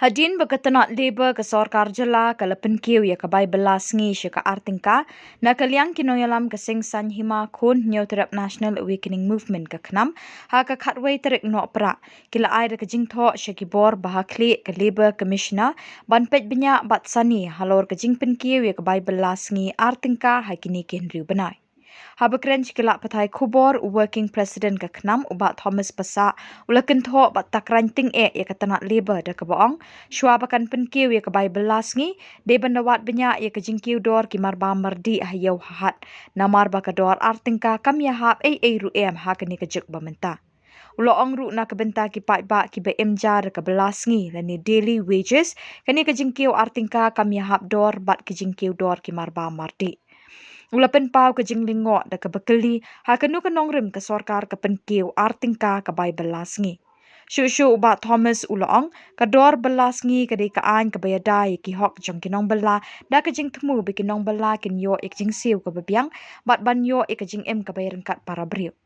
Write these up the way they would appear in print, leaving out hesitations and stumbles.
Hadin berketenat Labour ke Sorkar Jela ke lepen kiu ya ke bai belas ngi syaka artingka na kaliang kinoyalam ke singsan hima kun nyauterap National Awakening Movement ke kenam ha ke khatway terik no pra kila ai ke jingtho syakibor bahakli ke Labour Commissioner ban pej benya bat sani halor ke jingpen kiu ya ke bai belas ngi artingka ha kini kenriu benai. Habakren cikilak patai kubor working president ke kenam ubat Thomas Pasa ulakan tho bat takranting ya katanak Labour da keboong syuabakan penkiu ya ke bai belas ngi de bandawat benya ya ke jingkiu dor kimar bamar di hayau hahat namar bakador artingka kam ya hap ru ha kini kejuk bamenta. Ulo ongru na kebenta ki pai ba ki be emjar ke belas ngi lani daily wages kini ke jingkiu artingka kam ya hap dor bat ke jingkiu dor kimar bamar di. Ulapen pau ke jinglingo da ke bekeli ha kenu ke nongrim ke sorkar ke penkiu artingka ke bai belas ngi. Syuk ubat Thomas ulong ke dor belas ngi ke di ke ain ke bayadai ki hok jong kinong bela da ke jing temu bi kinong bela kin yo ik jing siu ke bebiang bat ban yo ik jing em ke bayaran kat para beriu.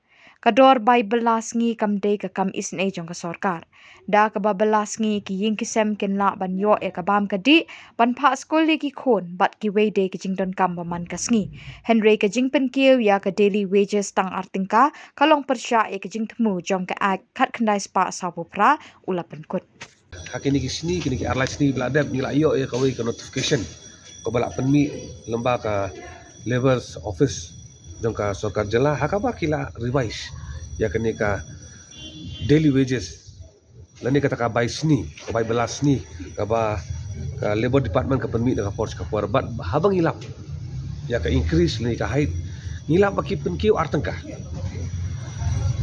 Kador bai belas ngi kam day ke kam isne jong ke sorkar. Da ke ba belas ngi ki ying kisem kin la ban yo ke bam ke di ban pa skol ki khon bat ki way day ke jing don kam baman ke sngi. Henry ke jing pen kiu ya ke daily wages tang artingka kalong persya ke jing temu jong ke ak kat kendai spa sabu pra ulapen kut. Hakini ki sini kini ki arlai sini beladab nila yo ya kawai ke notification ke balak penmi lembah ke Labour's office jong ka Sorkar Jela hakaba kila revise ya kini ka daily wages lani kata ka bai sini ka bai belas sini ka ba ka Labour Department ka penmi ka force ka puarbat habang ilap ya ka increase lani ka height ngilap baki penkiu artengka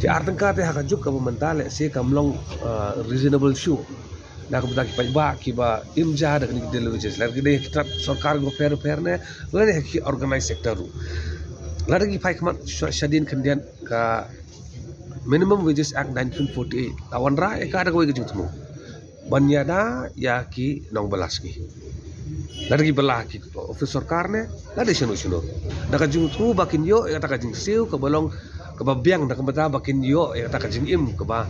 ti artengka te hakajuk ka mentale se kamlong reasonable shoe na ko bagi ba ki ba imja da kini daily wages lagi de kita Sorkar go fair ne lani ki organize sector lagi pai kemat syadin kendian ka minimum wages act 1948 lawan ra ka ada ko gejung temu banyada ya ki nong belas ki lagi belah ki office Sorkar ne lagi sunu daga jung tu bakin yo ya ta ka jing siu ka balong ka babiang da ka bata bakin yo ya ta ka jing im ka ba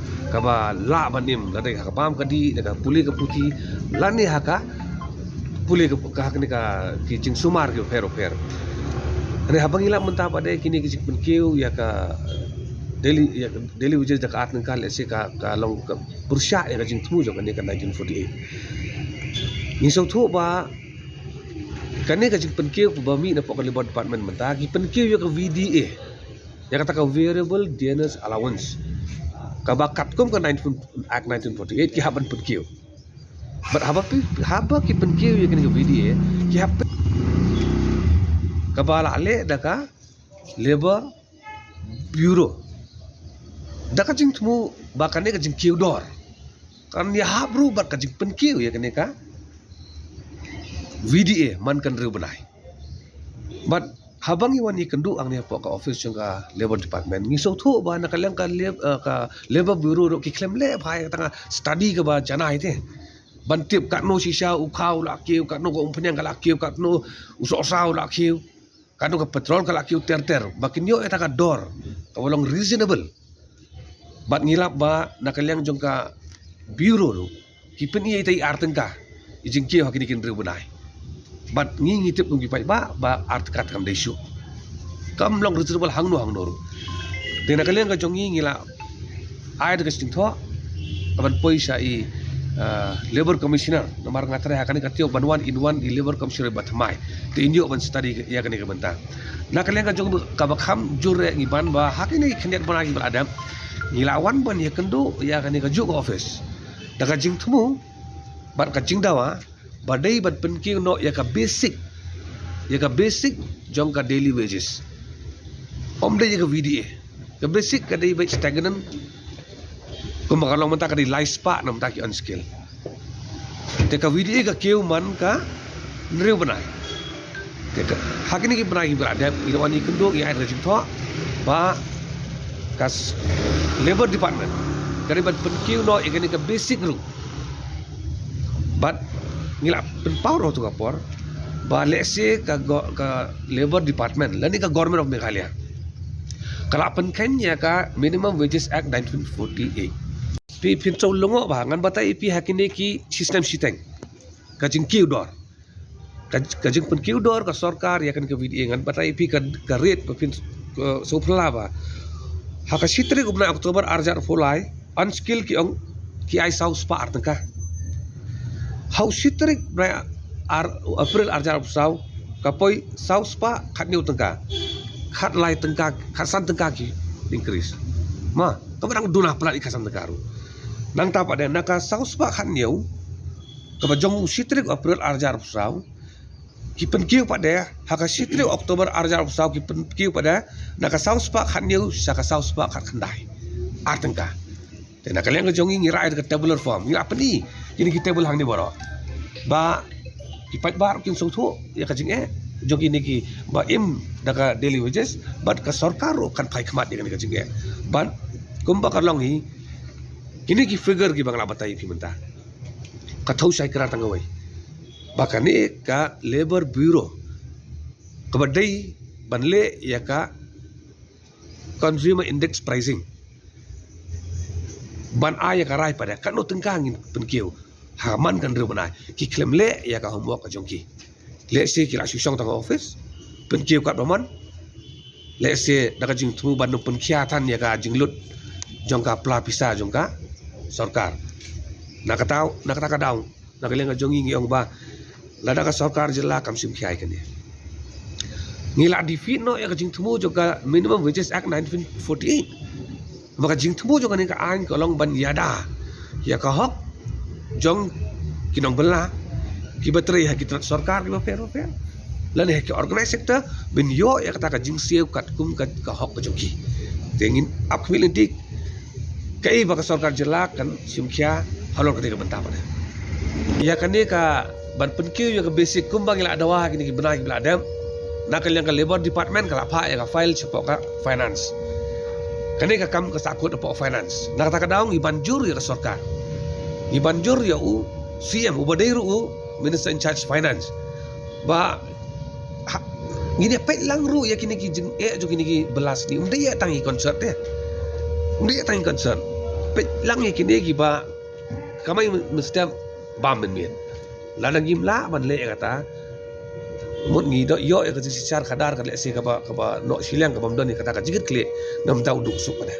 la banim lagi ka pam ka di daga puli ka puti lani haka puli ka ni ka ki jing sumar ki fair Ani habang ilang mentah pada kini kisik penkiu ya ka daily wages da ka ateng ka lesi ka long ka bersya ya ka jing temu jong ka 1948 ni so thu ba kani ka jing penkiu ba mi na pok Labour Department mentah ki penkiu ya ka VDA ya kata ka variable dinners allowance ka ba katkom ka 19 act 1948 ki haban penkiu but haba ki penkiu ya kini ka VDA ki haban kabala ale daka Labour Bureau daka jing temu bakane ka jing kiu dor kan ya habru bat ka jing penkiu ya kene ka VDA man kan riu benai but habang iwan ni kendu ang ni pok ka office jong ka Labour Department ngi so thu ba nakalang ka Labour Bureau ro ki claim le bhai tanga study ka ba janai te bantip kat no shisha ukhau la kiu kat no ko umpenyang ka la kiu kat no usau la kiu kanu ka petrol ka lakiu ter bakin yo eta ka dor ka walong reasonable bat ngilap ba nakaliang jong ka bureau ro kipen iya itai arteng ka ijing kiyo hakini kin riu benai bat ngi ngitip ngi pai ba art kat kam desu kam long reasonable hang no ro de nakaliang ka jong ngila ai de kasting tho aban poisa i Labour Commissioner nomor ngatre hakani katio banwan in one di Labour Commissioner batmai te injo ban study ya kani kabenta na kalian ka jong ka bakham jure ngiban ba hakini kendiat ban lagi beradam ngilawan ban ya kendo ya kani ka juk office daga jing temu bat ka jing dawa badai bat penki no ya ka basic jong ka daily wages om de ya ka VDA ka basic ka dai ba stagnant kung makalong menta ka di life spa nam taki on skill teka VDA ka kiu man ka nriu benai teka hakini ki benai berada inawan ni kendo ya ada jing tho ba kas Labour Department kari bat penkiu no ikani ka basic ru bat ngila pen power tu kapor ba lese ka Labour Department lani ka Government of Meghalaya kala pen kanya ka Minimum Wages Act 1948 pi pintrau longo ba ngan batai pi hakine ki sistem siteng kajing kiu dor kajing pen kiu dor ka sarkar ya kan ke video ngan batai pi ka rate pa pin so phla ba haka sitri gubna Oktober arjar fulai unskill ki ong ki ai saus pa artangka hau sitri na April arjar sau kapoi saus pa khat niu tangka khat lai tangka khat san tangka ki increase ma kabang dunah pala ikasan tangkaru nang tapa den naka saus pa khat niu kabajong sitri April arjar sau ki pen kiu pada haka sitri Oktober arjar sau ki pen kiu pada naka saus pa khat niu saka saus pa khat khandai artangka dan nak kalian kejongi ngira ada tabular form ngira apa ni ini kita table hang ni boro ba ipat bar kin sotu ya kajing jogi ni ki ba im daka daily wages but ka sarkar kan pai khmat dengan kajing but kumba karlong hi kini ki figure ki bangla batai pi menta ka thau sai kra tangawai bakane ka labor bureau kabadai banle ya ka consumer index pricing ban aya karai pada kan no tengkangin penkiu haman kan ru banai ki claim le ya ka homework ka jongki le se ki la susong tang office penkiu kat baman le se daga jing thu ban no penkia tan ya ka jinglut jongka pla pisa jongka sarkar nakata ka daung nakaleng ka jongi ngiong ba lada ka sarkar jela kam sim khiai kan ngila defeat no ya ka jing thu jongka minimum wages act 1948 maka jing temu juga ni ka ain kolong ban yada ya ka hok jong kinong bela ki bateri ha kitrat sarkar ki baper lan he ki organize sector bin yo ya kata ka jing siu kat kum ka hok ka jogi tengin up community kai ba ka sarkar jela kan simkhia halor ka benta pada ya kan ni ka ban penkiu ya ka basic kum bang ila dawa kini ki benai ki bladam nakal yang ka labor department ka lapha ya ka file cepo ka finance kani ka kam ka sakut po finance nakata ka daong ibanjur ya ka sarkar ibanjur ya u CM u badairu u minister in charge finance ba ngini pet lang ru ya kini ki jeng jo kini ki belas ni umde ya tangi concert ya umde ya tangi concert pet lang ya kini ki ba kamai mesti bam men ladang gimla ban le kata mut ngi do yo ya ka sicar kadar ka le se ka ba no silang ka bam don ni kata ka jigit kle nam tau duk suk pada